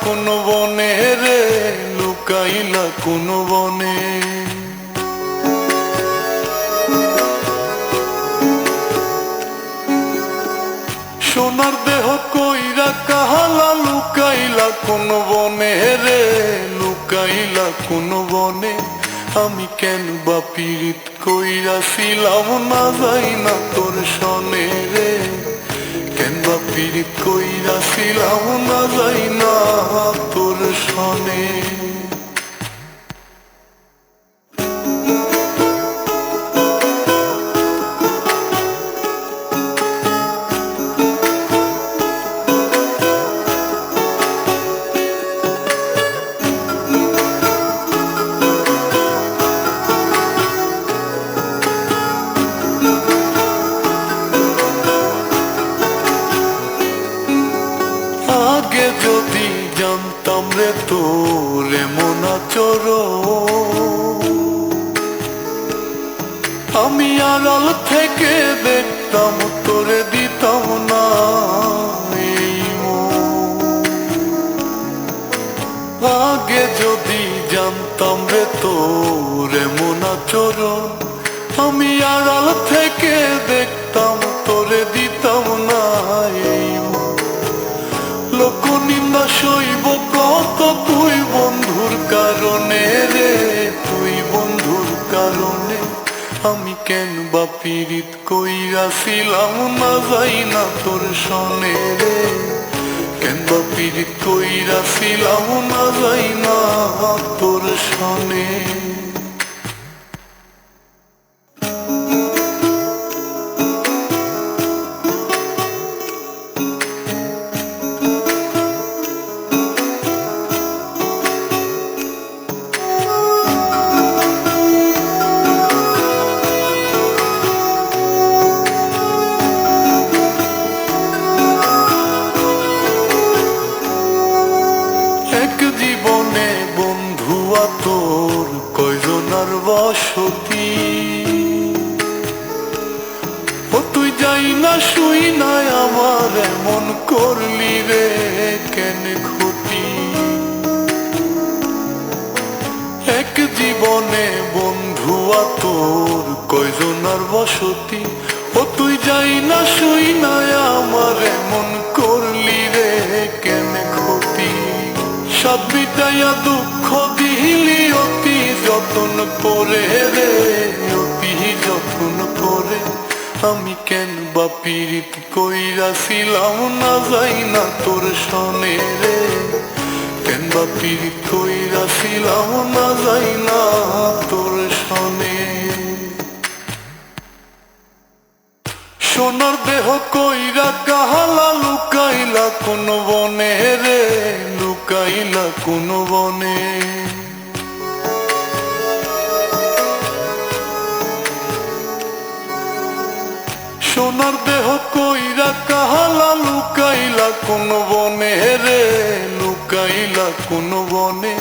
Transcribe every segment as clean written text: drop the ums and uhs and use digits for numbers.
কোন বনে রে, লুকাইলা কোন বনে। সোনার দেহ কইরা কাহালা, লুকাইলা কোন বনে রে, লুকাইলা কোন বনে। আমি কেন বা পীড়িত কইরাছিলাম না যাই না তোর সনে রে, কেন বা পীড়িত কইরাছিলাম না যাই না তোর সনে। আগে যদি জানতাম রে তোর এমন আচরণ, আমি আড়াল থেকে দেখতাম তোরে দিতাম না এই মন। আগে যদি জানতাম রে তোর এমন আচরণ, আমি আড়াল থেকে দেখতাম তোরে দিতাম না এই মন। লোকনিন্দা সইব কত তুই বন্ধুর কারণে রে, তুই বন্ধুর কারণে। আমি কেন বা পীড়িত কইরাছিলাম না যাই না তোর সনে রে, কেন বা পীড়িত কইরাছিলাম না যাই না তোর সনে। জীবনে বন্ধু তোর কয়জনার বসতি, ও তুই যাই না শুই নাই আমার এমন করলি রে কেন ক্ষতি। এক জীবনে বন্ধু তোর কয়জনার বসতি, ও তুই যাই না শুই নাই আমার এমন করলি রে কেন ক্ষতি। সব বিটাইয়া দুঃখ দিলি অতি যতন করে রে, অতি যতন করে। আমি কেন বা পীড়িত কইরাছিলাম না যাই না তোর সনে রে, কেন বা পীড়িত কইরাছিলাম না যাই না তোর সনে। সোনার দেহ কইরা কাহালা, লুকাইলা কোন বনে রে, লুকাইলা কোন বনে। সোনার দেহ কইরা কাহালা, লুকাইলা কোন বনে রে, লুকাইলা কোন বনে।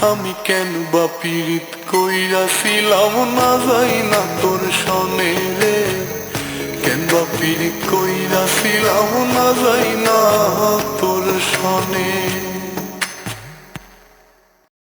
আমি কেন বা পীড়িত কইরাছিলাম না যাই না তোর সনে রে, কেন বা পীড়িত কইরাছিলাম না যাই না তোর